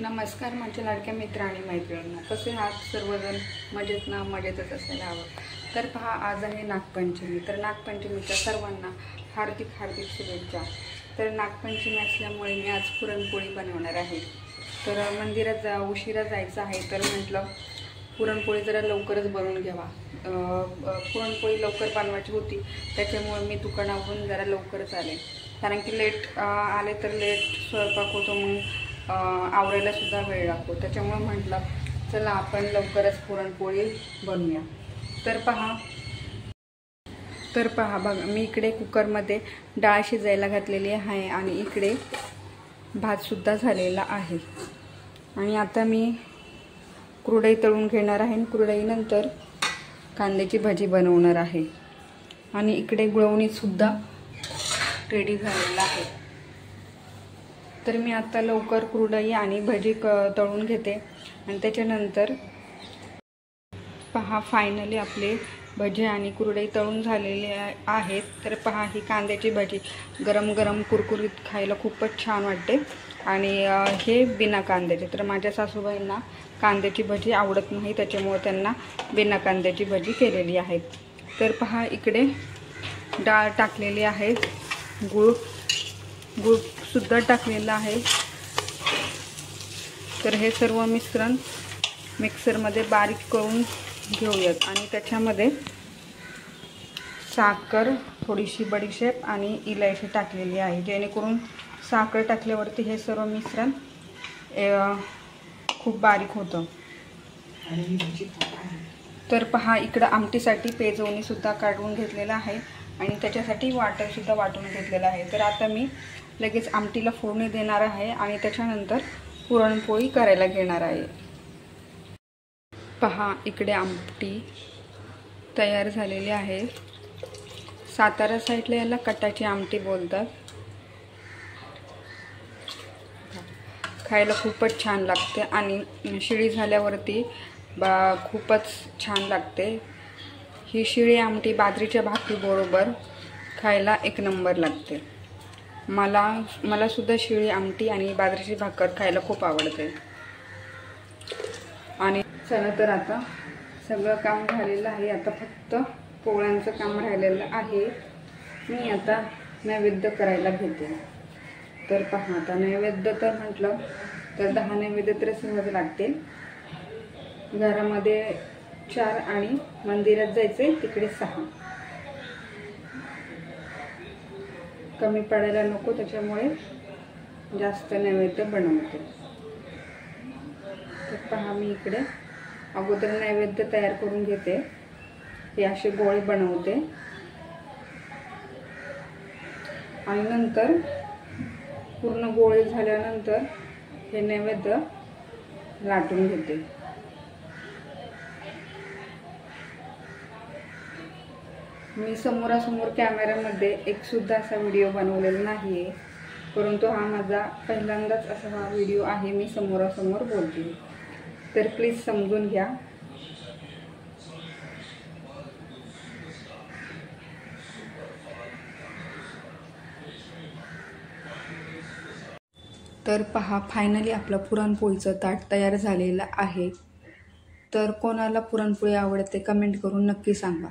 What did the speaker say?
नमस्कार माझ्या लाडक्या मित्र आणि मैत्रिणींना, कसे आहात सर्वजण? मजेत ना? मजेतच असायला हवं। तर पहा, आज आहे नागपंचमी। तर नागपंचमीच्या सर्वांना हार्दिक हार्दिक शुभेच्छा। तर नागपंचमी असल्यामुळे मी आज पुरणपोळी बनवणार आहे। तर मंदिरात उशिरा जायचं आहे, तर म्हटलं पुरणपोळी जरा लवकरच बनवून घ्यावा। पुरणपोळी लवकर बनवायची होती, त्याच्यामुळे मी दुकानावरून जरा लवकरच आले, कारण की लेट आले तर लेट स्वयंपाक होतो, मग आवरायला सुद्धा वेळ लागतो। त्याच्यामुळे म्हटलं चला आपण लवकरच पुरणपोळी बनवूया। तर पहा बघा, मी इकडे कुकरमध्ये डाळ शिजायला घातलेली आहे आणि इकडे भात सुद्धा झालेला आहे। आणि आता मी कुरडई तळून घेणार आहे। कुरडईनंतर कांद्याची भाजी बनवणार आहे। आणि इकडे गुळवणी सुद्धा रेडी झालेला आहे। तर मी आता लवकर कुरडई आणि भजी तळून घेते आणि त्याच्यानंतर पहा, फायनली आपले भजी आणि कुरडई तळून झालेले आहेत। तर पहा, ही कांद्याची भजी गरम गरम कुरकुरीत खायला खूपच छान वाटते। आणि हे बिना कांद्याचे। तर माझ्या सासूबाईंना कांद्याची भजी आवडत नाही, त्याच्यामुळे त्यांना बिना कांद्याची भजी केलेली आहे। तर पहा, इकडे डाळ टाकलेली आहे, गुळ सुद्धा टाकलेला आहे। तर हे सर्व मिश्रण मिक्सरमध्ये बारीक करून घेऊयात आणि त्याच्यामध्ये साखर, थोडीशी बडीशेप आणि इलायची टाकलेली आहे, जेणेकरून साखर टाकल्यावरती हे सर्व मिश्रण खूप बारीक होतं। तर पहा, इकडं आमटीसाठी पेजवणी सुद्धा काढून घेतलेला आहे आणि त्याच्यासाठी वाटण सुद्धा वाटून घेतलेलं आहे। तर आता मी लगेच आमटीला फोडणी देणार आहे आणि त्याच्यानंतर पुरणपोळी करायला घेणार आहे। पहा, इकडे आमटी तयार झालेली आहे। सातारा साईडला याला कटाची आमटी बोलतात। खायला खूपच छान लागते आणि शिळी झाल्यावरती खूपच छान लागते। ही शिळी आमटी बाजरीच्या भाकरीबरोबर खायला एक नंबर लागते। मला सुद्धा शिळी आमटी आणि बाजरीची भाकर खायला खूप आवडते। आणि चला, तर आता सगळं काम झालेलं आहे, आता फक्त पोळ्यांचं काम राहिलेलं आहे। मी आता नैवेद्य करायला घेते। तर पहा, आता नैवेद्य तर म्हटलं तर 10 नैवेद्य तर सहज लागतील। घरामध्ये 4 आणि मंदिरात जायचे तिकडे 6, कमी पडायला नको, त्याच्यामुळे जास्त नैवेद्य बनवते। तर पहा, मी इकडे अगोदर नैवेद्य तयार करून घेते। हे असे गोळे बनवते आणि नंतर पूर्ण गोळे झाल्यानंतर हे नैवेद्य लाटून घेते। मी समोरासमोर कॅमेऱ्यामध्ये एक सुद्धा असा व्हिडिओ बनवलेला नाही आहे, परंतु हा माझा पहिल्यांदाच असा हा व्हिडिओ आहे, मी समोरासमोर बोलते, तर प्लीज समजून घ्या। तर पहा, फायनली आपलं पुरणपोळीचं ताट तयार झालेलं आहे। तर कोणाला पुरणपोळी आवडते कमेंट करून नक्की सांगा।